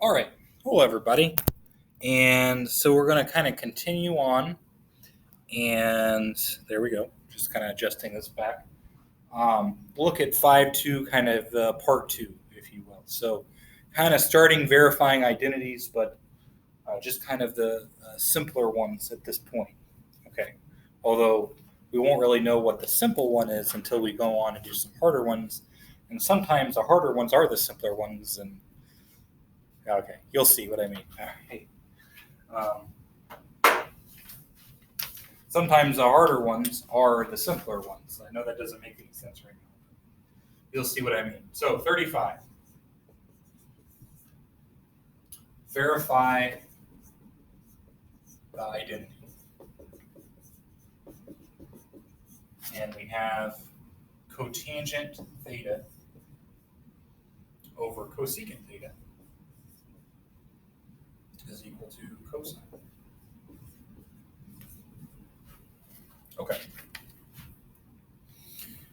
All right. Hello, everybody. And so we're going to kind of continue on. And there we go. Just kind of adjusting this back. Look at 5.2, kind of part 2, if you will. So kind of starting verifying identities, but just kind of the simpler ones at this point. Okay. Although we won't really know what the simple one is until we go on and do some harder ones. And sometimes the harder ones are the simpler ones. And okay, you'll see what I mean. All right. Sometimes the harder ones are the simpler ones. I know that doesn't make any sense right now. You'll see what I mean. So 35. Verify the identity. And we have cotangent theta over cosecant theta is equal to cosine. Okay.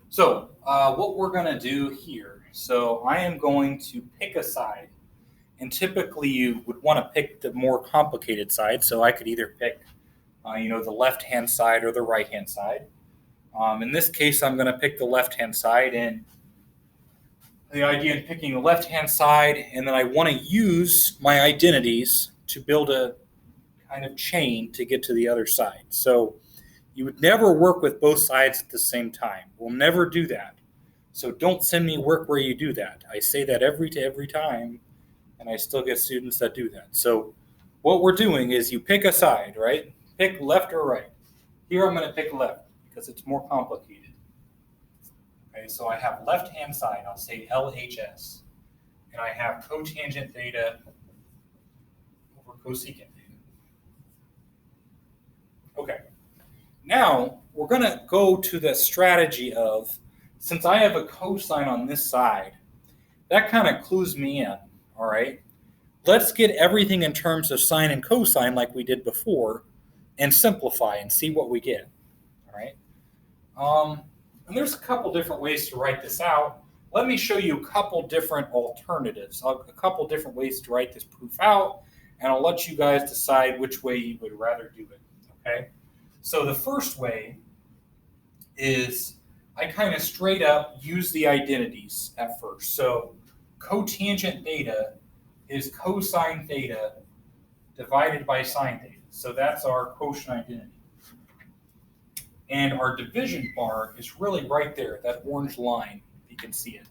So what we're going to do here, so I am going to pick a side. And typically you would want to pick the more complicated side. So I could either pick, the left-hand side or the right-hand side. In this case, I'm going to pick the left-hand side. And the idea in picking the left-hand side, and then I want to use my identities to build a kind of chain to get to the other side. So you would never work with both sides at the same time. We'll never do that. So don't send me work where you do that. I say that every time, and I still get students that do that. So what we're doing is you pick a side, right? Pick left or right. Here I'm going to pick left because it's more complicated. Okay, so I have left-hand side, I'll say LHS, and I have cotangent theta over cosecant theta. Okay. Now, we're going to go to the strategy of, since I have a cosine on this side, that kind of clues me in, all right? Let's get everything in terms of sine and cosine like we did before and simplify and see what we get, all right? And there's a couple different ways to write this out. Let me show you a couple different alternatives, a couple different ways to write this proof out, and I'll let you guys decide which way you would rather do it, okay? So the first way is I kind of straight up use the identities at first. So cotangent theta is cosine theta divided by sine theta. So that's our quotient identity. And our division bar is really right there, that orange line, if you can see it.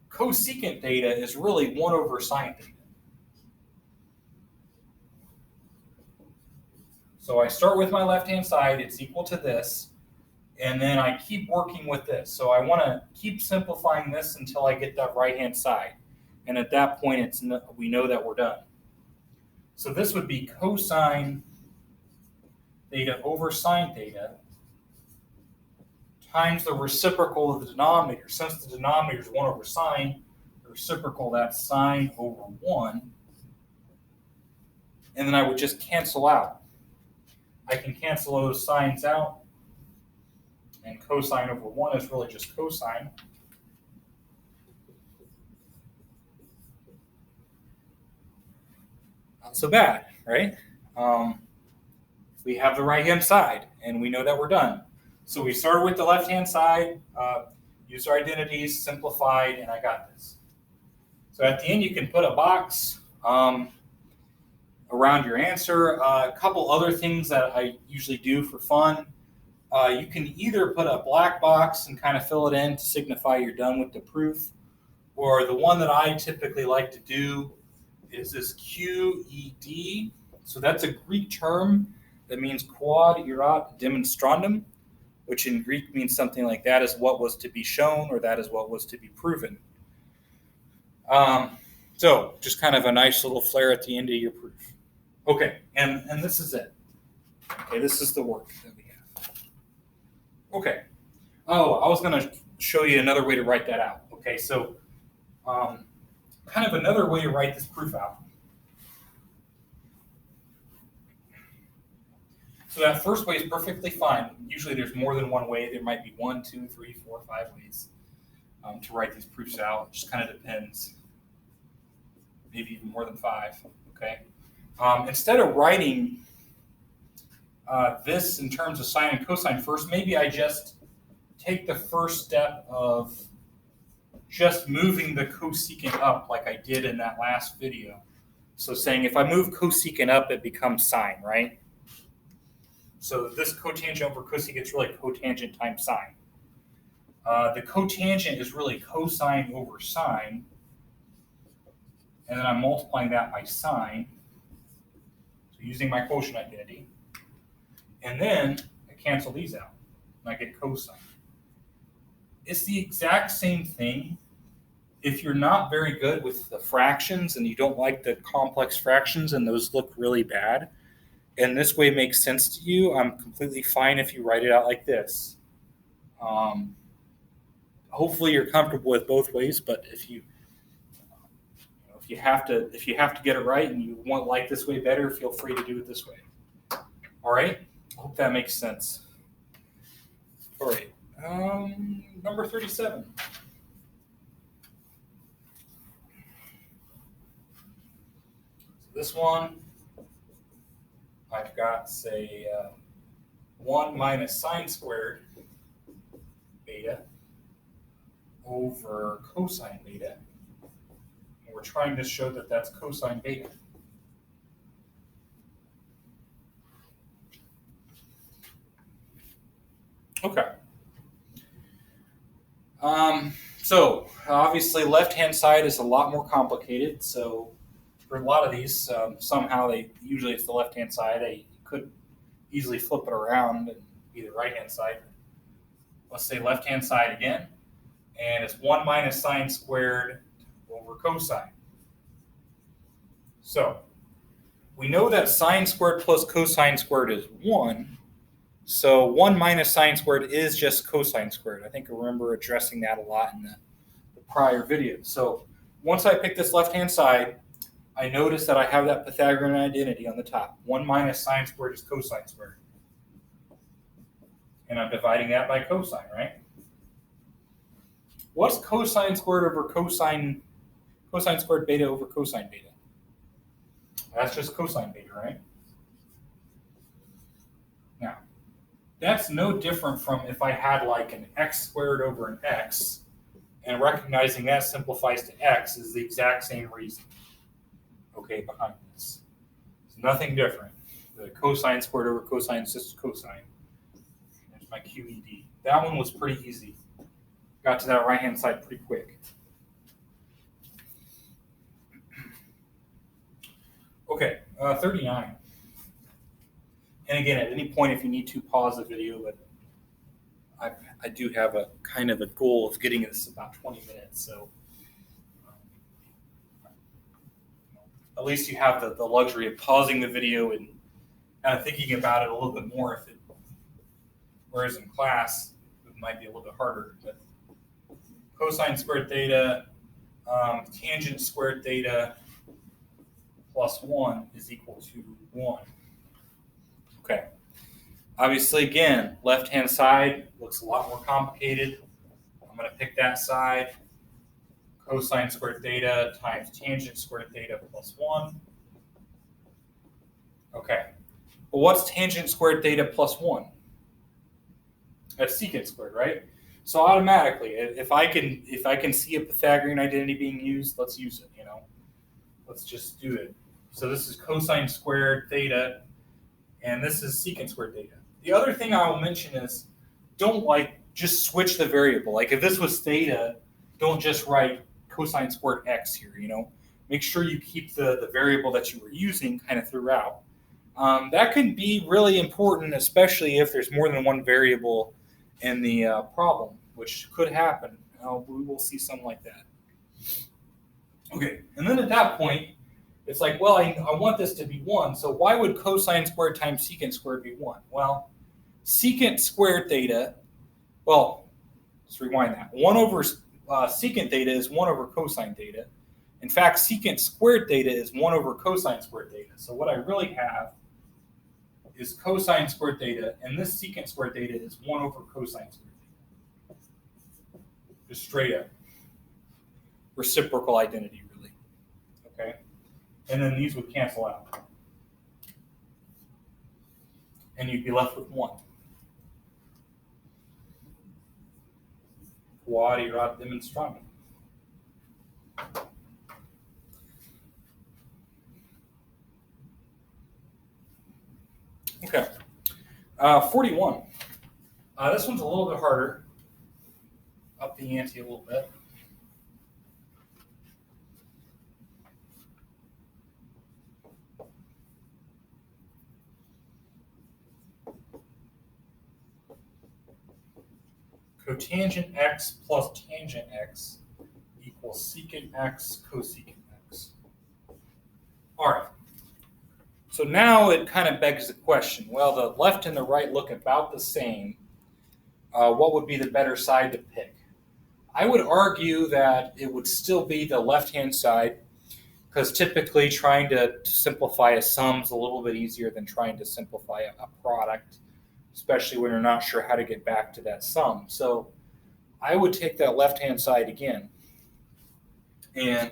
Cosecant theta is really 1 over sine theta. So I start with my left-hand side, it's equal to this, and then I keep working with this. So I want to keep simplifying this until I get that right-hand side. And at that point, we know that we're done. So this would be cosine theta over sine theta times the reciprocal of the denominator. Since the denominator is 1 over sine, the reciprocal, that's sine over 1. And then I would just cancel out. I can cancel those sines out. And cosine over 1 is really just cosine. Not so bad, right? We have the right-hand side, and we know that we're done. So we started with the left-hand side, used our identities, simplified, and I got this. So at the end, you can put a box around your answer. A couple other things that I usually do for fun. You can either put a black box and kind of fill it in to signify you're done with the proof, or the one that I typically like to do is this QED. So that's a Greek term that means quod erat demonstrandum, which in Greek means something like that is what was to be shown, or that is what was to be proven. So just kind of a nice little flair at the end of your proof. Okay, and this is it. Okay, this is the work that we have. Okay. Oh, I was going to show you another way to write that out. Okay, so kind of another way to write this proof out. So that first way is perfectly fine. Usually there's more than one way. There might be 1, 2, 3, 4, 5 ways to write these proofs out. It just kind of depends. maybe even more than 5. Okay. Instead of writing this in terms of sine and cosine first, maybe I just take the first step of just moving the cosecant up like I did in that last video. So saying if I move cosecant up, it becomes sine, right? So this cotangent over cosecant is really cotangent times sine. The cotangent is really cosine over sine, and then I'm multiplying that by sine, so using my quotient identity. And then I cancel these out, and I get cosine. It's the exact same thing. If you're not very good with the fractions and you don't like the complex fractions and those look really bad, and this way makes sense to you, I'm completely fine if you write it out like this. Hopefully you're comfortable with both ways, but if you have to get it right and you like this way better, feel free to do it this way. All right, I hope that makes sense. All right, number 37. This one, I've got, say, 1 minus sine squared beta over cosine beta. And we're trying to show that that's cosine beta. Okay. So obviously left-hand side is a lot more complicated. So for a lot of these, somehow usually it's the left-hand side. You could easily flip it around and be the right-hand side. Let's say left-hand side again, and it's 1 minus sine squared over cosine. So we know that sine squared plus cosine squared is 1. So 1 minus sine squared is just cosine squared. I think I remember addressing that a lot in the prior video. So once I pick this left-hand side, I notice that I have that Pythagorean identity on the top. 1 minus sine squared is cosine squared. And I'm dividing that by cosine, right? What's cosine squared over cosine squared beta over cosine beta? That's just cosine beta, right? Now, that's no different from if I had like an x squared over an x, and recognizing that simplifies to x is the exact same reason, okay, behind this. It's nothing different. The cosine squared over cosine is just cosine. There's my QED. That one was pretty easy. Got to that right-hand side pretty quick. Okay, 39. And again, at any point, if you need to, pause the video, but I do have a kind of a goal of getting this about 20 minutes, so at least you have the luxury of pausing the video and kind of thinking about it a little bit more. Whereas in class, it might be a little bit harder. But cosine squared theta, tangent squared theta plus 1 is equal to 1. Okay. Obviously, again, left-hand side looks a lot more complicated. I'm going to pick that side. Cosine squared theta times tangent squared theta plus 1. Okay. Well, what's tangent squared theta plus 1? That's secant squared, right? So automatically, if I can see a Pythagorean identity being used, let's use it, Let's just do it. So this is cosine squared theta, and this is secant squared theta. The other thing I will mention is don't just switch the variable. Like if this was theta, don't just write cosine squared x here, Make sure you keep the variable that you were using kind of throughout. That can be really important, especially if there's more than one variable in the problem, which could happen. We will see something like that. Okay, and then at that point, it's like, well, I want this to be 1, so why would cosine squared times secant squared be 1? Well, secant squared theta, let's rewind that. 1 over secant theta is 1 over cosine theta. In fact, secant squared theta is 1 over cosine squared theta. So what I really have is cosine squared theta, and this secant squared theta is 1 over cosine squared theta. Just straight up. Reciprocal identity, really. okay? And then these would cancel out. And you'd be left with 1. Quadrat demonstrandum. Okay. 41. This one's a little bit harder. Up the ante a little bit. Cotangent x plus tangent x equals secant x cosecant x. All right. So now it kind of begs the question, well, the left and the right look about the same. What would be the better side to pick? I would argue that it would still be the left-hand side, because typically trying to simplify a sum is a little bit easier than trying to simplify a product, especially when you're not sure how to get back to that sum. So I would take that left-hand side again. And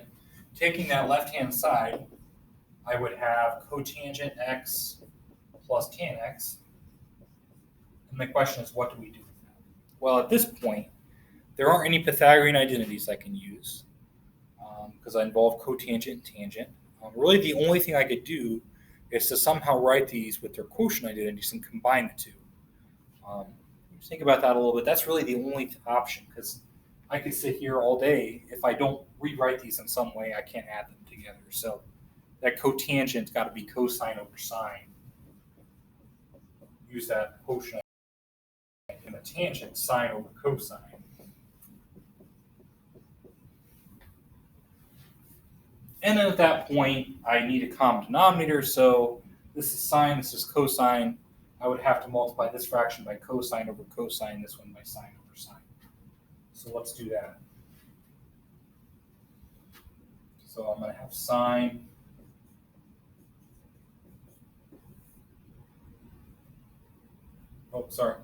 taking that left-hand side, I would have cotangent x plus tan x. And the question is, what do we do with that? Well, at this point, there aren't any Pythagorean identities I can use because I involve cotangent and tangent. Really, the only thing I could do is to somehow write these with their quotient identities and combine the two. Think about that a little bit. That's really the only option, because I could sit here all day. If I don't rewrite these in some way, I can't add them together. So that cotangent's got to be cosine over sine. Use that quotient. And the tangent, sine over cosine. And then at that point, I need a common denominator. So this is sine, this is cosine. I would have to multiply this fraction by cosine over cosine, this one by sine over sine. So let's do that. So I'm going to have sine sorry,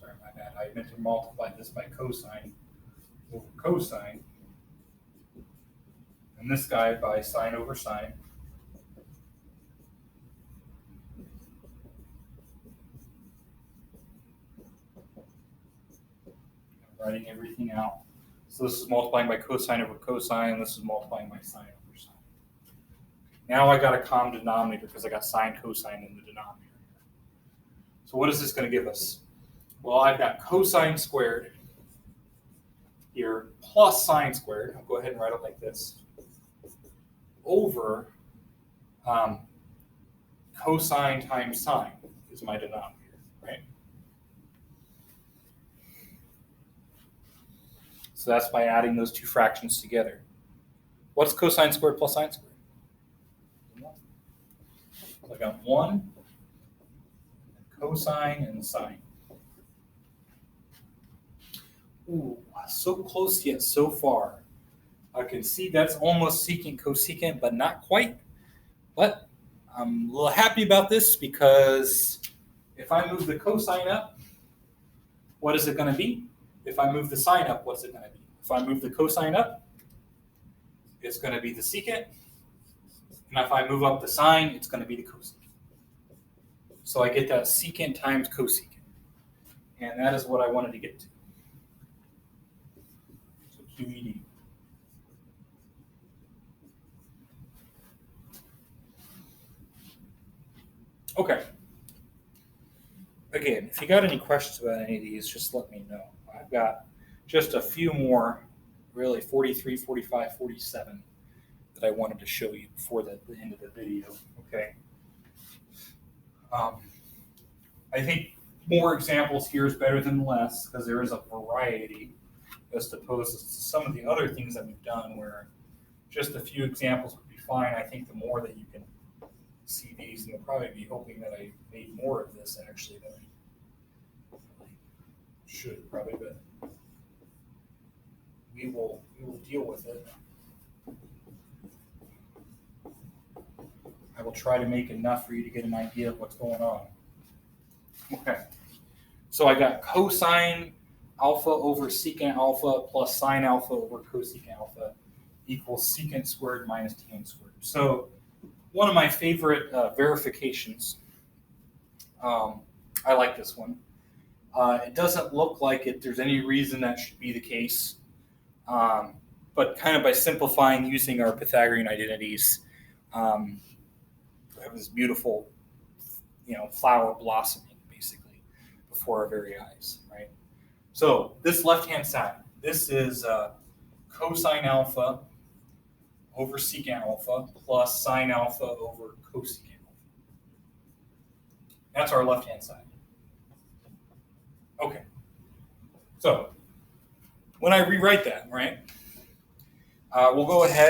my bad. I meant to multiply this by cosine over cosine, and this guy by sine over sine. I'm writing everything out. So this is multiplying by cosine over cosine, and this is multiplying by sine over sine. Now I got a common denominator because I got sine cosine in the denominator. So what is this going to give us? Well, I've got cosine squared here plus sine squared. I'll go ahead and write it like this. Over cosine times sine is my denominator, right? So that's by adding those two fractions together. What's cosine squared plus sine squared? So I got 1 cosine and sine. Ooh, so close yet so far. I can see that's almost secant cosecant, but not quite. But I'm a little happy about this because if I move the cosine up, what is it going to be? If I move the sine up, what's it going to be? If I move the cosine up, it's going to be the secant. And if I move up the sine, it's going to be the cosecant. So I get that secant times cosecant. And that is what I wanted to get to. So QED. Okay. Again, if you got any questions about any of these, just let me know. I've got just a few more, really 43, 45, 47, that I wanted to show you before the end of the video. Okay. I think more examples here is better than less because there is a variety as opposed to some of the other things that we've done where just a few examples would be fine. I think the more that you can see these, and we'll probably be hoping that I made more of this actually than I should probably, but we will deal with it. I will try to make enough for you to get an idea of what's going on. Okay, so I got cosine alpha over secant alpha plus sine alpha over cosecant alpha equals secant squared minus tan squared. So one of my favorite verifications, I like this one. It doesn't look like there's any reason that should be the case. But kind of by simplifying using our Pythagorean identities, we have this beautiful, flower blossoming basically before our very eyes, right? So this left-hand side, this is cosine alpha over secant alpha plus sine alpha over cosecant alpha. That's our left-hand side. Okay. So when I rewrite that, right, we'll go ahead